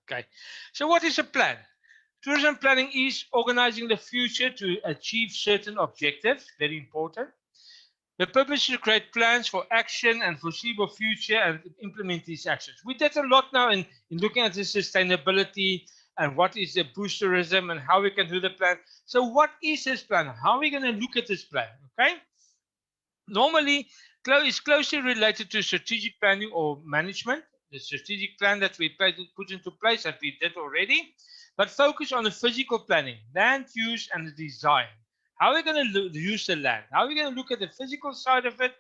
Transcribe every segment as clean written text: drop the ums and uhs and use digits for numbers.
Okay, so what is a plan? Tourism planning is organizing the future to achieve certain objectives, very important. The purpose is to create plans for action and foreseeable future and implement these actions. We did a lot now in looking at the sustainability and what is the boost tourism and how we can do the plan. So what is this plan? How are we going to look at this plan? Okay. Normally, is closely related to strategic planning or management, the strategic plan that we put into place that we did already, but focus on the physical planning, land use and the design. How are we going to use the land? How are we going to look at the physical side of it?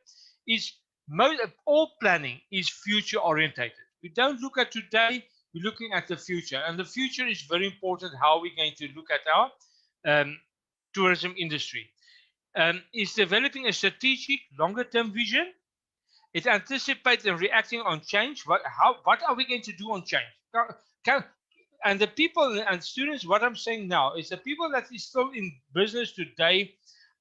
Is most all planning is future orientated. We don't look at today, we're looking at the future. And the future is very important how we're going to look at our tourism industry. Is developing a strategic longer-term vision. It anticipates and reacting on change. What are we going to do on change? And the people and students, what I'm saying now is the people that is still in business today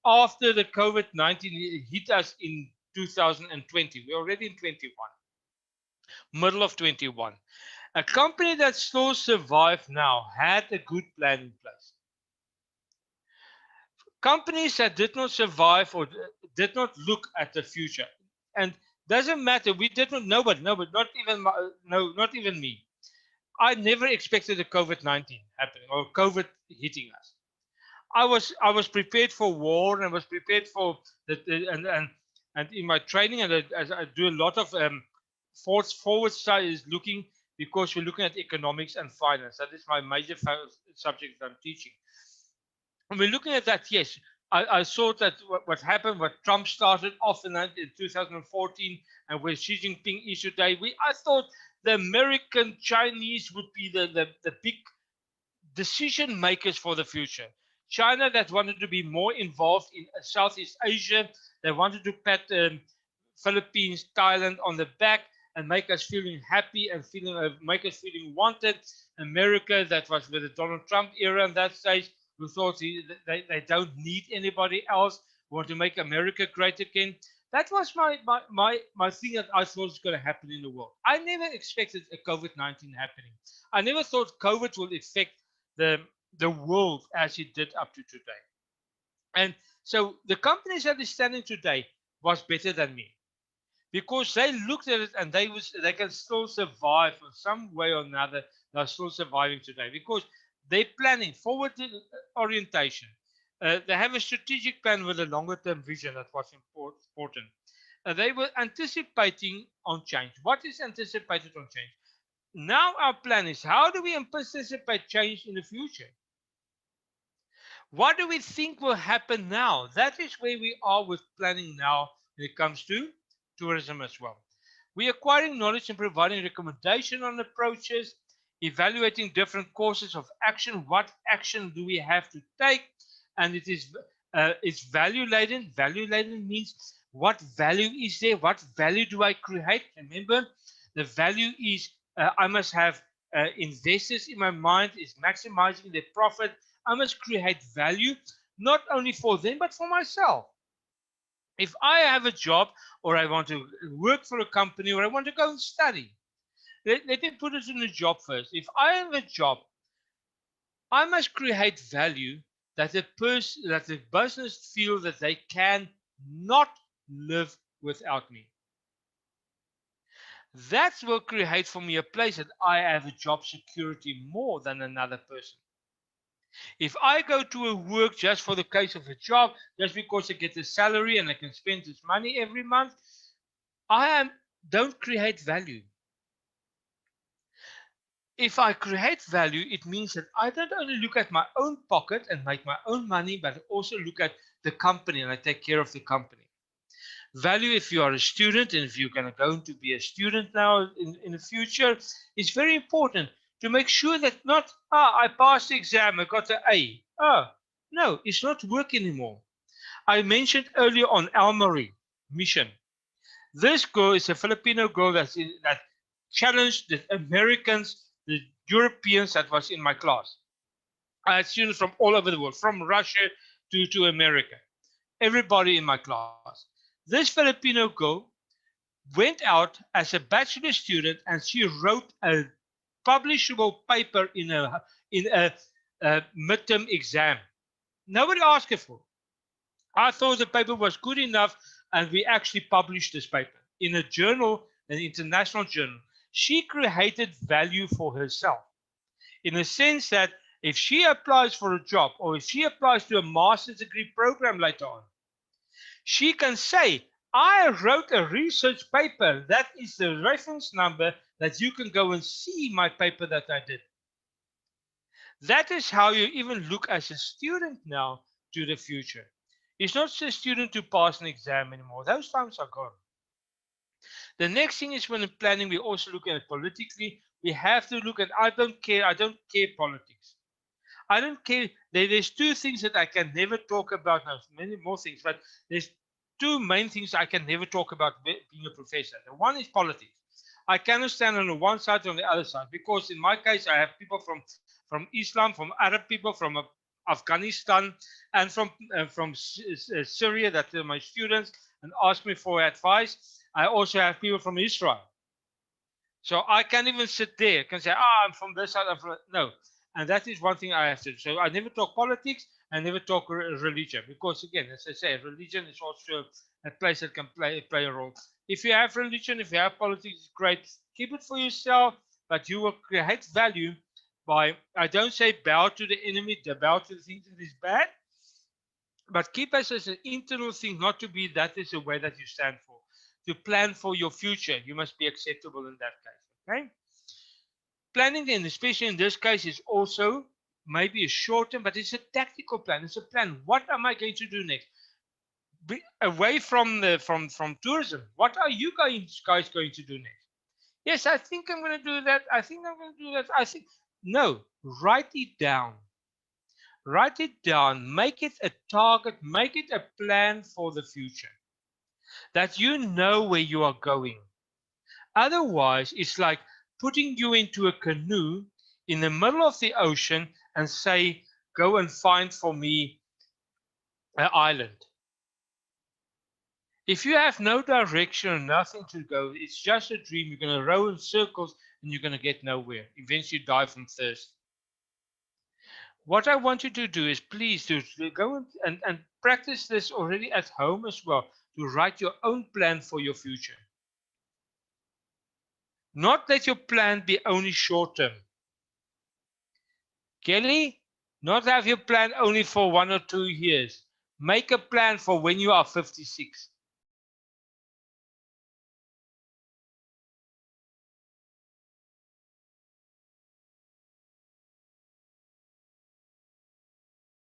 after the COVID-19 hit us in 2020. We're already in 21, middle of 21. A company that still survived now had a good plan in place. Companies that did not survive or did not look at the future, and doesn't matter, we did not, nobody, not even not even me. I never expected a COVID-19 happening or COVID hitting us. I was prepared for war, and I was prepared for and in my training, and as I do a lot of forward studies looking, because we're looking at economics and finance. That is my major subject that I'm teaching. When we're looking at that, yes, I saw that what happened, what Trump started off in 2014, and where Xi Jinping is today. I thought the American Chinese would be the big decision makers for the future. China that wanted to be more involved in Southeast Asia, they wanted to pat Philippines, Thailand on the back and make us feeling happy and make us feeling wanted. America, that was with the Donald Trump era in that stage, who thought they don't need anybody else, want to make America great again. That was my thing that I thought was going to happen in the world. I never expected a COVID-19 happening. I never thought COVID will affect the world as it did up to today. And so the companies that are standing today was better than me, because they looked at it and they can still survive in some way or another. They're still surviving today because they're planning forward orientation. They have a strategic plan with a longer term vision that was important. They were anticipating on change. What is anticipated on change? Now our plan is, how do we anticipate change in the future? What do we think will happen now? That is where we are with planning now when it comes to tourism as well. We're acquiring knowledge and providing recommendation on approaches, evaluating different courses of action. What action do we have to take? And it's value laden. Value laden means what value is there? What value do I create? Remember, the value is I must have investors in my mind, is maximizing their profit. I must create value, not only for them, but for myself. If I have a job, or I want to work for a company, or I want to go and study, let me put it in a job first. If I have a job, I must create value that the business feel that they can not live without me. That will create for me a place that I have a job security more than another person. If I go to a work just for the case of a job, just because I get a salary and I can spend this money every month, don't create value. If I create value, it means that I don't only look at my own pocket and make my own money, but also look at the company and I take care of the company. Value, if you are a student and if you're going to be a student now in the future, is very important to make sure that not, I passed the exam, I got an A. No, it's not work anymore. I mentioned earlier on Almarie mission. This girl is a Filipino girl that challenged the Americans, the Europeans that was in my class. I had students from all over the world, from Russia to America. Everybody in my class. This Filipino girl went out as a bachelor student and she wrote a publishable paper in a midterm exam. Nobody asked her for. I thought the paper was good enough, and we actually published this paper in a journal, an international journal. She created value for herself in a sense that if she applies for a job or if she applies to a master's degree program later on, she can say, I wrote a research paper. That is the reference number that you can go and see my paper that I did. That is how you even look as a student now to the future. It's not just a student to pass an exam anymore. Those times are gone. The next thing is when planning, we also look at it politically. We have to look at, I don't care politics. I don't care. There's two things that I can never talk about. Now, many more things, but there's two main things I can never talk about being a professor. The one is politics. I cannot stand on the one side or on the other side, because in my case, I have people from Islam, from Arab people, from Afghanistan, and from Syria that are my students and ask me for advice. I also have people from Israel. So I can't even sit there. I can say, I'm from this side. No. And that is one thing I have to do. So I never talk politics. I never talk religion. Because again, as I say, religion is also a place that can play a role. If you have religion, if you have politics, it's great. Keep it for yourself, but you will create value by, I don't say bow to the enemy, bow to the things that is bad, but keep us as an internal thing, not to be that is the way that you stand for. To plan for your future, you must be acceptable in that case. Okay? Planning, then, especially in this case, is also maybe a short term, but it's a tactical plan. It's a plan. What am I going to do next? Away from tourism, what are you guys going to do next? Yes, I think I'm going to do that. I think I'm going to do that. I think no. Write it down. Write it down. Make it a target. Make it a plan for the future, that you know where you are going. Otherwise, it's like putting you into a canoe in the middle of the ocean and say, go and find for me an island. If you have no direction and nothing to go, it's just a dream. You're going to row in circles and you're going to get nowhere. Eventually die from thirst. What I want you to do is please to go and practice this already at home as well, to write your own plan for your future. Not let your plan be only short term. Kelly, not have your plan only for 1 or 2 years. Make a plan for when you are 56.